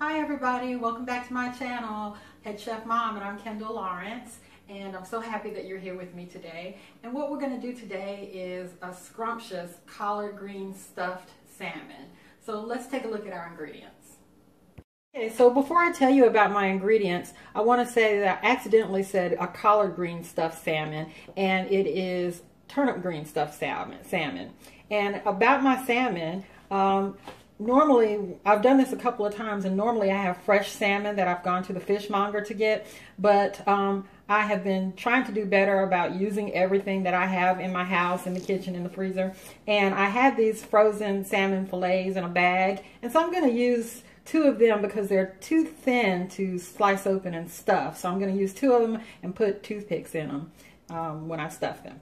Hi everybody, welcome back to my channel, Head Chef Mom, and I'm Kendall Lawrence, and I'm so happy that you're here with me today. And what we're going to do today is a scrumptious collard green stuffed salmon. So let's take a look at our ingredients. Okay, so before I tell you about my ingredients, I want to say that I accidentally said a collard green stuffed salmon, and it is turnip green stuffed salmon. And about my salmon, normally, I've done this a couple of times, and normally I have fresh salmon that I've gone to the fishmonger to get, but I have been trying to do better about using everything that I have in my house, in the kitchen, in the freezer, and I have these frozen salmon fillets in a bag, and so I'm going to use 2 of them because they're too thin to slice open and stuff, so I'm going to use 2 of them and put toothpicks in them when I stuff them.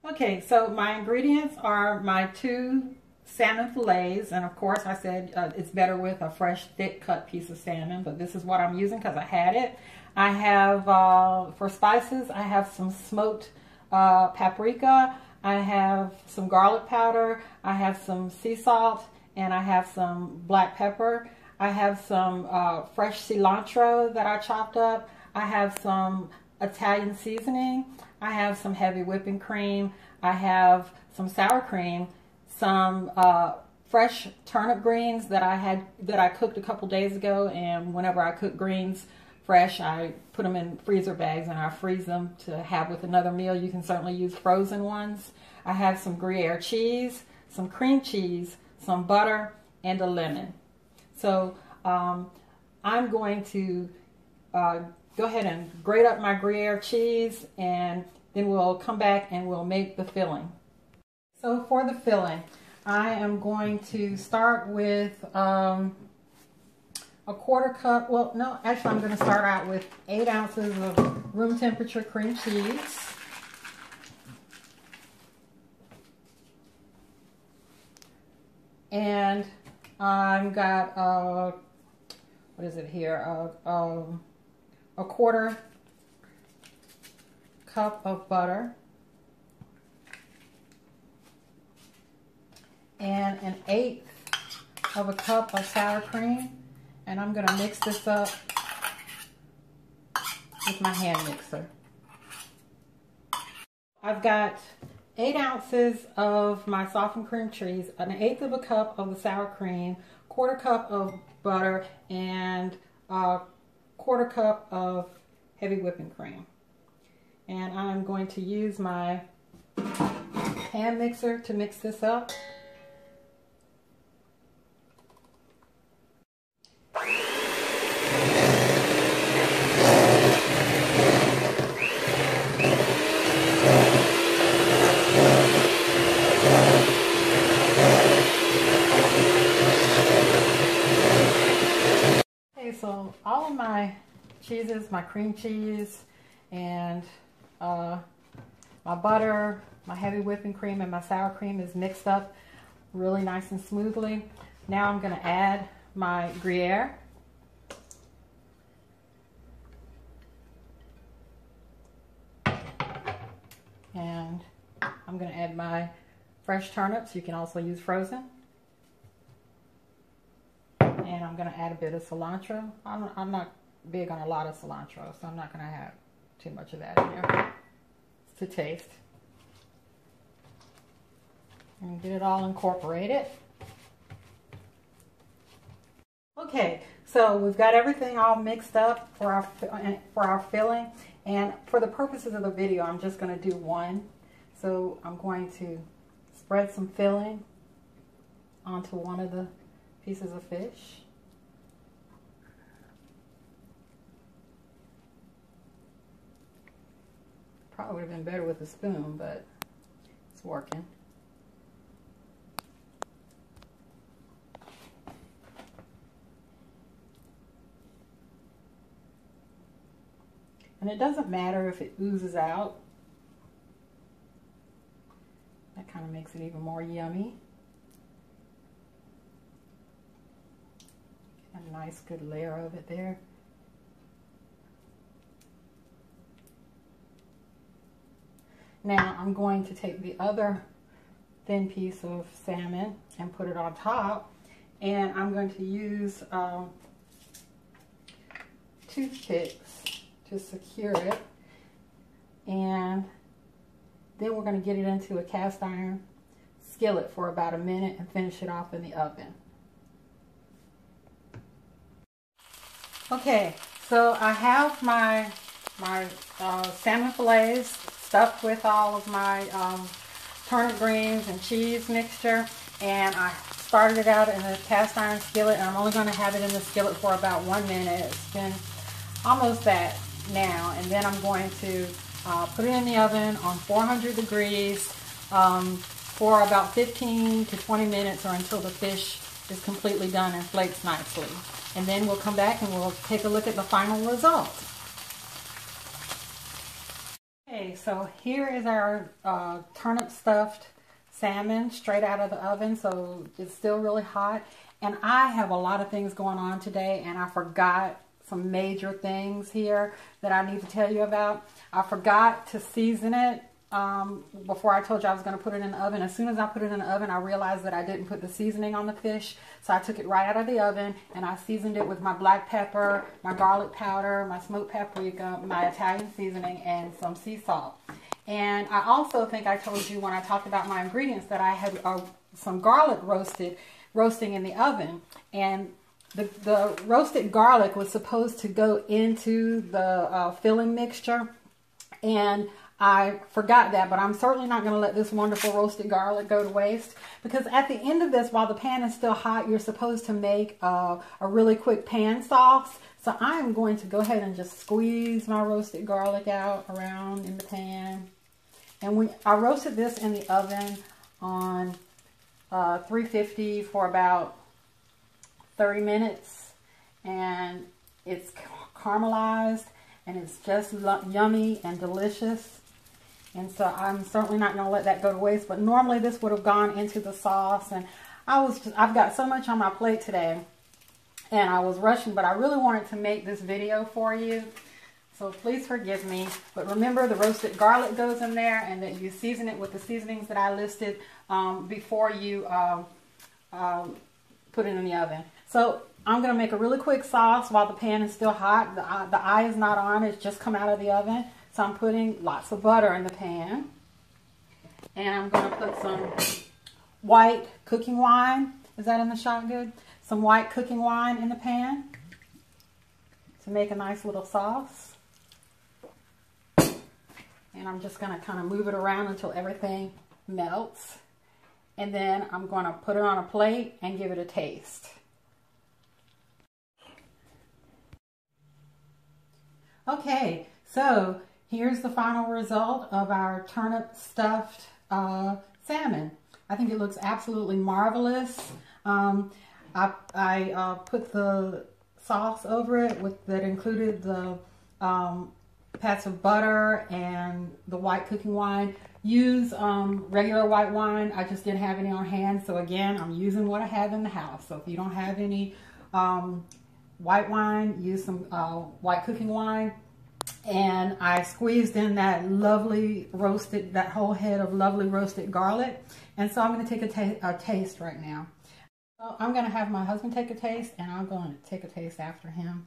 Okay, so my ingredients are my 2 salmon fillets, and of course I said it's better with a fresh thick cut piece of salmon, but this is what I'm using because I had it. I have for spices, I have some smoked paprika, I have some garlic powder, I have some sea salt, and I have some black pepper. I have some fresh cilantro that I chopped up. I have some Italian seasoning. I have some heavy whipping cream. I have some sour cream, some fresh turnip greens that I cooked a couple days ago, and whenever I cook greens fresh, I put them in freezer bags and I freeze them to have with another meal. You can certainly use frozen ones. I have some Gruyere cheese, some cream cheese, some butter, and a lemon. So I'm going to go ahead and grate up my Gruyere cheese, and then we'll come back and we'll make the filling. So for the filling, I am going to start with a 1/4 cup, well no, actually I'm going to start out with 8 ounces of room temperature cream cheese. And I've got, what is it here, a 1/4 cup of butter. And an 1/8 of a cup of sour cream, and I'm going to mix this up with my hand mixer. I've got 8 ounces of my softened cream cheese, an 1/8 of a cup of the sour cream, 1/4 cup of butter, and a 1/4 cup of heavy whipping cream. And I'm going to use my hand mixer to mix this up. So all of my cheeses, my cream cheese, and my butter, my heavy whipping cream, and my sour cream is mixed up really nice and smoothly. Now I'm going to add my Gruyere. And I'm going to add my fresh turnips. You can also use frozen. And I'm going to add a bit of cilantro. I'm not big on a lot of cilantro, so I'm not going to have too much of that in there. It's to taste. And get it all incorporated. Okay, so we've got everything all mixed up for our filling. And for the purposes of the video, I'm just going to do one. So I'm going to spread some filling onto one of the pieces of fish. Probably would have been better with a spoon, but it's working. And it doesn't matter if it oozes out. That kind of makes it even more yummy. A nice good layer of it there. Now I'm going to take the other thin piece of salmon and put it on top, And I'm going to use toothpicks to secure it. And then we're going to get it into a cast iron skillet for about a minute and finish it off in the oven. Okay, so I have my salmon fillets stuffed with all of my turnip greens and cheese mixture, and I started it out in a cast iron skillet, and I'm only going to have it in the skillet for about 1 minute. It's been almost that now, and then I'm going to put it in the oven on 400 degrees for about 15 to 20 minutes, or until the fish is completely done and flakes nicely. And then we'll come back and we'll take a look at the final result. Okay, so here is our turnip stuffed salmon straight out of the oven. So it's still really hot. And I have a lot of things going on today, and I forgot some major things here that I need to tell you about. I forgot to season it before I told you I was going to put it in the oven. As soon as I put it in the oven, I realized that I didn't put the seasoning on the fish. So I took it right out of the oven and I seasoned it with my black pepper, my garlic powder, my smoked paprika, my Italian seasoning, and some sea salt. And I also think I told you when I talked about my ingredients that I had some garlic roasting in the oven. And the roasted garlic was supposed to go into the filling mixture, and I forgot that, but I'm certainly not going to let this wonderful roasted garlic go to waste, because at the end of this, while the pan is still hot, you're supposed to make a really quick pan sauce. So I'm going to go ahead and just squeeze my roasted garlic out around in the pan. And I roasted this in the oven on 350 for about 30 minutes, and it's caramelized and it's just yummy and delicious. And so I'm certainly not going to let that go to waste, but normally this would have gone into the sauce. And I've got so much on my plate today, and I was rushing, but I really wanted to make this video for you. So please forgive me. But remember, the roasted garlic goes in there, and that you season it with the seasonings that I listed before you put it in the oven. So I'm going to make a really quick sauce while the pan is still hot. The eye is not on. It's just come out of the oven. So I'm putting lots of butter in the pan. And I'm going to put some white cooking wine. Is that in the shot good? Some white cooking wine in the pan to make a nice little sauce. And I'm just going to kind of move it around until everything melts. And then I'm going to put it on a plate and give it a taste. Okay, so here's the final result of our turnip stuffed salmon. I think it looks absolutely marvelous. I put the sauce over it that included the pats of butter and the white cooking wine. Use regular white wine. I just didn't have any on hand, so again, I'm using what I have in the house. So if you don't have any white wine, use some white cooking wine. And I squeezed in that lovely roasted, that whole head of lovely roasted garlic. And so I'm going to take a taste right now. So I'm going to have my husband take a taste, and I'm going to take a taste after him.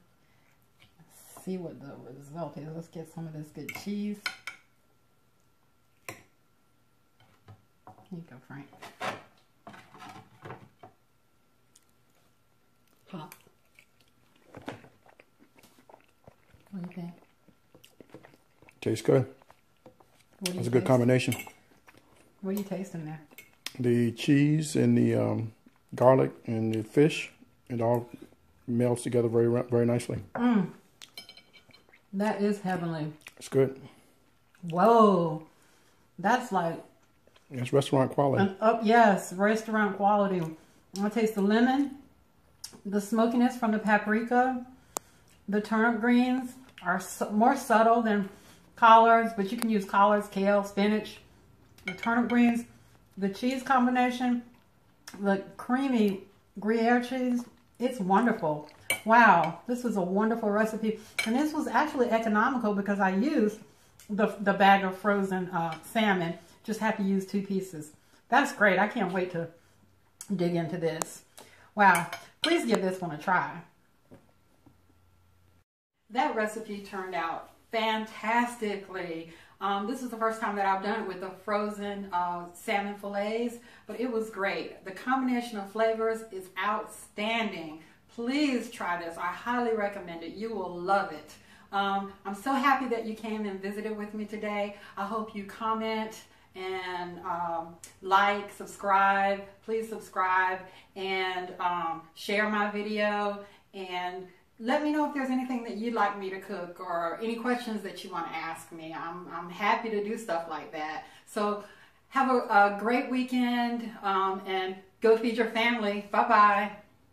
Let's see what the result is. Let's get some of this good cheese. Here you go, Frank. Hot. What do you think? Tastes good. It's a good combination. What are you tasting there? The cheese and the garlic and the fish, it all melts together very nicely. That is heavenly. It's good. Whoa. That's like... It's restaurant quality. Yes, restaurant quality. I taste the lemon, the smokiness from the paprika. The turnip greens are more subtle than collards, but you can use collards, kale, spinach. The turnip greens, the cheese combination, the creamy Gruyere cheese, it's wonderful. Wow, this was a wonderful recipe. And this was actually economical because I used the bag of frozen salmon. Just have to use 2 pieces. That's great. I can't wait to dig into this. Wow, please give this one a try. That recipe turned out fantastically. This is the first time that I've done it with the frozen salmon fillets, but it was great. The combination of flavors is outstanding. Please try this. I highly recommend it. You will love it. I'm so happy that you came and visited with me today. I hope you comment and like, subscribe. Please subscribe and share my video, and let me know if there's anything that you'd like me to cook or any questions that you want to ask me. I'm happy to do stuff like that. So have a great weekend and go feed your family. Bye-bye.